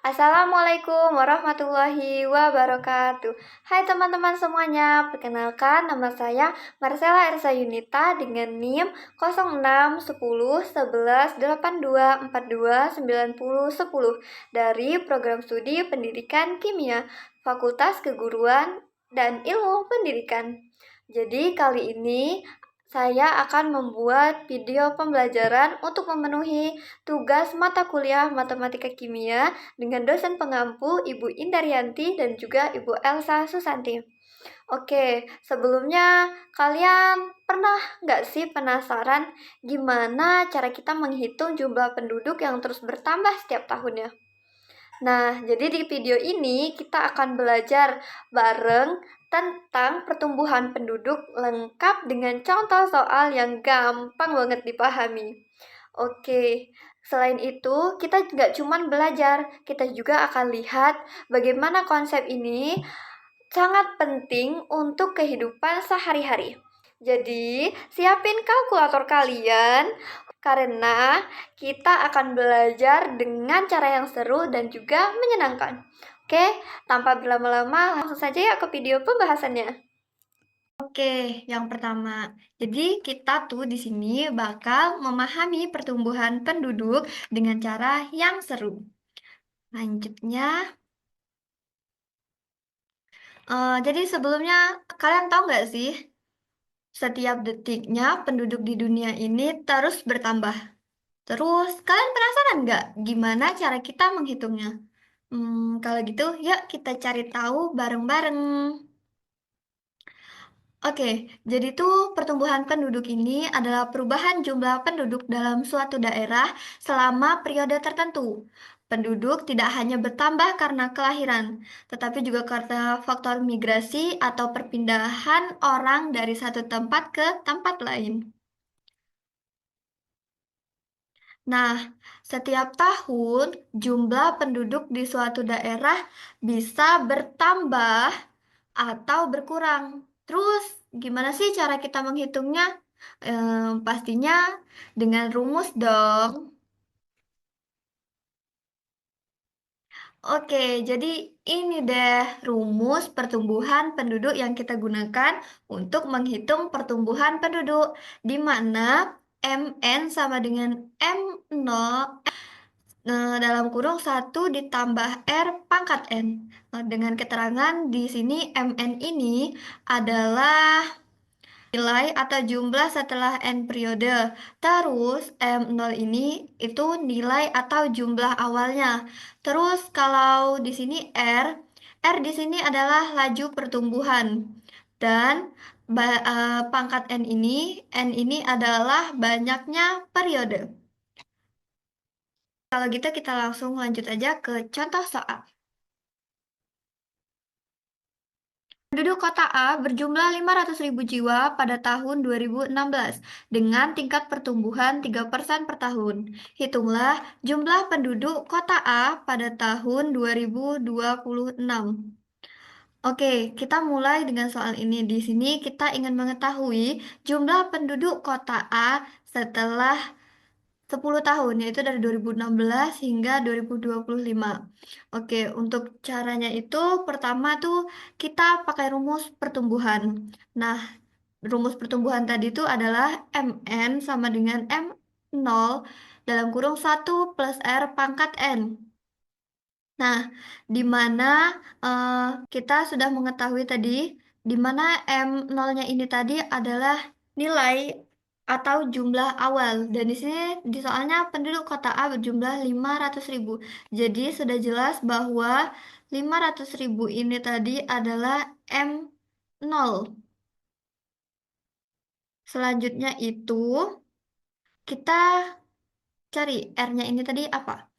Assalamualaikum warahmatullahi wabarakatuh. Hai teman-teman semuanya, perkenalkan nama saya Marcella Ersa Yunita dengan NIM 06101182429010 dari Program Studi Pendidikan Kimia, Fakultas Keguruan dan Ilmu Pendidikan. Jadi kali ini saya akan membuat video pembelajaran untuk memenuhi tugas mata kuliah Matematika Kimia dengan dosen pengampu Ibu Indarianti dan juga Ibu Elsa Susanti. Oke, sebelumnya kalian pernah nggak sih penasaran gimana cara kita menghitung jumlah penduduk yang terus bertambah setiap tahunnya? Nah, jadi di video ini kita akan belajar bareng tentang pertumbuhan penduduk lengkap dengan contoh soal yang gampang banget dipahami. Oke, selain itu kita nggak cuma belajar, kita juga akan lihat bagaimana konsep ini sangat penting untuk kehidupan sehari-hari. Jadi, siapin kalkulator kalian karena kita akan belajar dengan cara yang seru dan juga menyenangkan. Oke, tanpa berlama-lama langsung saja ya ke video pembahasannya. Oke, yang pertama. Jadi kita tuh di sini bakal memahami pertumbuhan penduduk dengan cara yang seru. Lanjutnya, jadi sebelumnya kalian tahu nggak sih, setiap detiknya penduduk di dunia ini terus bertambah. Terus, kalian penasaran nggak gimana cara kita menghitungnya? Kalau gitu, yuk kita cari tahu bareng-bareng. Oke, jadi tuh pertumbuhan penduduk ini adalah perubahan jumlah penduduk dalam suatu daerah selama periode tertentu. Penduduk tidak hanya bertambah karena kelahiran, tetapi juga karena faktor migrasi atau perpindahan orang dari satu tempat ke tempat lain. Nah, setiap tahun jumlah penduduk di suatu daerah bisa bertambah atau berkurang. Terus, gimana sih cara kita menghitungnya? Pastinya dengan rumus dong. Oke, jadi ini deh rumus pertumbuhan penduduk yang kita gunakan untuk menghitung pertumbuhan penduduk, di mana MN sama dengan M0 dalam kurung 1 ditambah R pangkat N. Dengan keterangan di sini MN ini adalah nilai atau jumlah setelah N periode. Terus M0 ini itu nilai atau jumlah awalnya. Terus kalau di sini R di sini adalah laju pertumbuhan. Dan pangkat N ini adalah banyaknya periode. Kalau gitu kita langsung lanjut aja ke contoh soal. Penduduk kota A berjumlah 500.000 jiwa pada tahun 2016 dengan tingkat pertumbuhan 3% per tahun. Hitunglah jumlah penduduk kota A pada tahun 2026. Oke, kita mulai dengan soal ini. Di sini kita ingin mengetahui jumlah penduduk kota A setelah 10 tahun, yaitu dari 2016 hingga 2025. Oke, untuk caranya itu pertama tuh kita pakai rumus pertumbuhan. Nah, rumus pertumbuhan tadi itu adalah MN sama dengan M0 dalam kurung 1 plus R pangkat N. Nah, di mana eh, kita sudah mengetahui tadi, di mana M0-nya ini tadi adalah nilai atau jumlah awal. Dan di sini di soalnya penduduk kota A berjumlah 500.000. Jadi sudah jelas bahwa 500.000 ini tadi adalah M0. Selanjutnya itu kita cari R-nya ini tadi apa?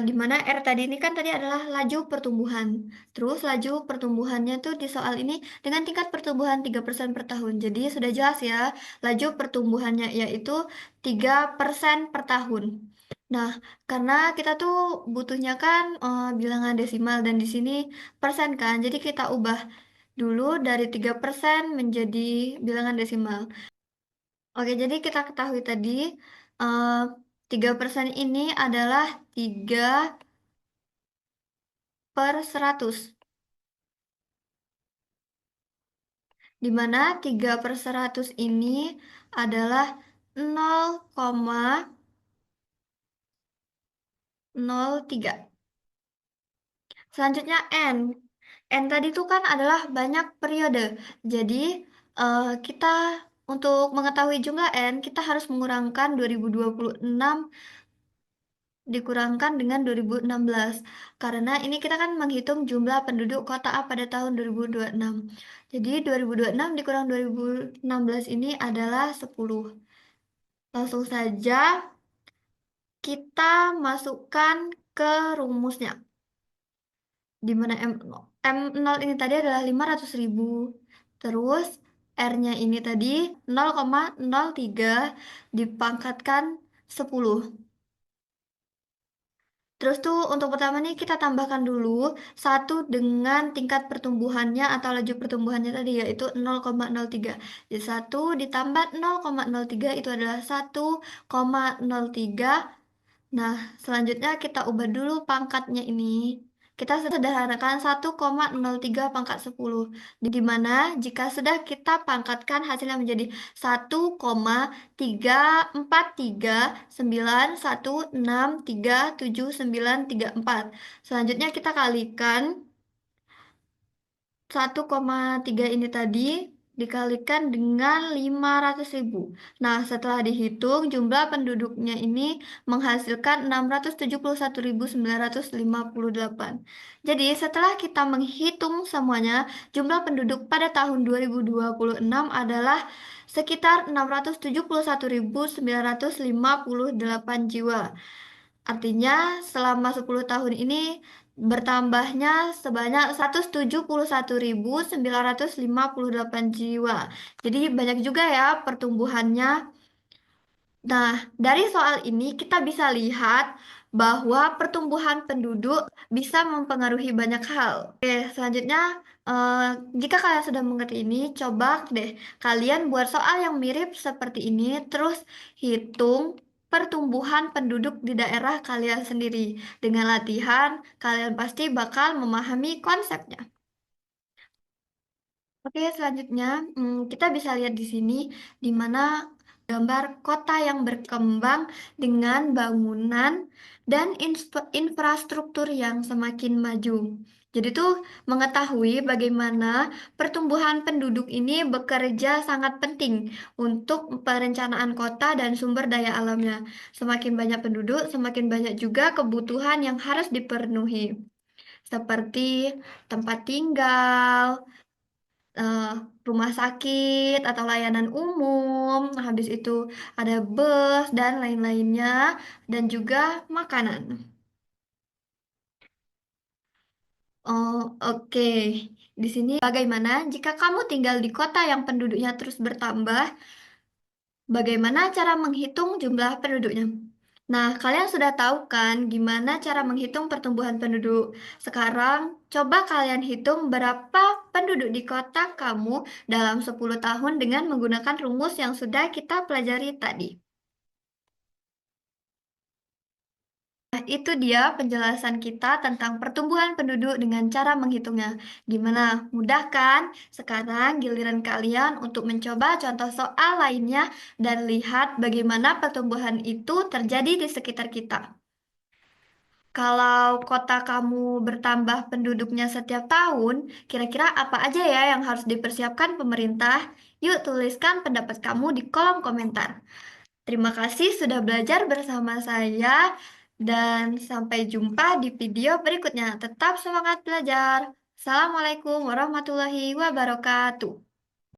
Di mana R tadi ini kan tadi adalah laju pertumbuhan. Terus laju pertumbuhannya tuh di soal ini dengan tingkat pertumbuhan 3% per tahun. Jadi sudah jelas ya, laju pertumbuhannya yaitu 3% per tahun. Nah, karena kita tuh butuhnya kan bilangan desimal dan di sini persen kan. Jadi kita ubah dulu dari 3% menjadi bilangan desimal. Oke, jadi kita ketahui tadi eh, 3% ini adalah 3 per 100, di mana 3 per 100 ini adalah 0,03. Selanjutnya N. N tadi itu kan adalah banyak periode. Jadi, kita untuk mengetahui jumlah N, kita harus mengurangkan 2026 dikurangkan dengan 2016. Karena ini kita kan menghitung jumlah penduduk kota A pada tahun 2026. Jadi 2026 dikurang 2016 ini adalah 10. Langsung saja kita masukkan ke rumusnya. Di mana M0 ini tadi adalah 500.000. Terus R-nya ini tadi 0,03 dipangkatkan 10. Terus tuh untuk pertama nih kita tambahkan dulu satu dengan tingkat pertumbuhannya atau laju pertumbuhannya tadi yaitu 0,03. Jadi 1 ditambah 0,03 itu adalah 1,03. Nah, selanjutnya kita ubah dulu pangkatnya ini. Kita sederhanakan 1,03 pangkat 10. Di mana jika sudah kita pangkatkan hasilnya menjadi 1,34391637934. Selanjutnya kita kalikan 1,3 ini tadi dikalikan dengan 500.000. Nah, setelah dihitung, jumlah penduduknya ini menghasilkan 671.958. Jadi, setelah kita menghitung semuanya, jumlah penduduk pada tahun 2026 adalah sekitar 671.958 jiwa. Artinya, selama 10 tahun ini bertambahnya sebanyak 171.958 jiwa. Jadi banyak juga ya pertumbuhannya. Nah, dari soal ini kita bisa lihat bahwa pertumbuhan penduduk bisa mempengaruhi banyak hal. Oke, selanjutnya, eh, jika kalian sudah mengerti ini, coba deh kalian buat soal yang mirip seperti ini, terus hitung pertumbuhan penduduk di daerah kalian sendiri. Dengan latihan, kalian pasti bakal memahami konsepnya. Oke, selanjutnya kita bisa lihat di sini di mana gambar kota yang berkembang dengan bangunan dan infrastruktur yang semakin maju. Jadi tuh mengetahui bagaimana pertumbuhan penduduk ini bekerja sangat penting untuk perencanaan kota dan sumber daya alamnya. Semakin banyak penduduk, semakin banyak juga kebutuhan yang harus dipenuhi, seperti tempat tinggal, eh, rumah sakit atau layanan umum, habis itu ada bus dan lain-lainnya, dan juga makanan. Oh, oke. Di sini bagaimana jika kamu tinggal di kota yang penduduknya terus bertambah? Bagaimana cara menghitung jumlah penduduknya? Nah, kalian sudah tahu kan gimana cara menghitung pertumbuhan penduduk. Sekarang, coba kalian hitung berapa penduduk di kota kamu dalam 10 tahun dengan menggunakan rumus yang sudah kita pelajari tadi. Nah, itu dia penjelasan kita tentang pertumbuhan penduduk dengan cara menghitungnya. Gimana? Mudah kan? Sekarang giliran kalian untuk mencoba contoh soal lainnya dan lihat bagaimana pertumbuhan itu terjadi di sekitar kita. Kalau kota kamu bertambah penduduknya setiap tahun, kira-kira apa aja ya yang harus dipersiapkan pemerintah? Yuk tuliskan pendapat kamu di kolom komentar. Terima kasih sudah belajar bersama saya dan sampai jumpa di video berikutnya. Tetap semangat belajar. Assalamualaikum warahmatullahi wabarakatuh.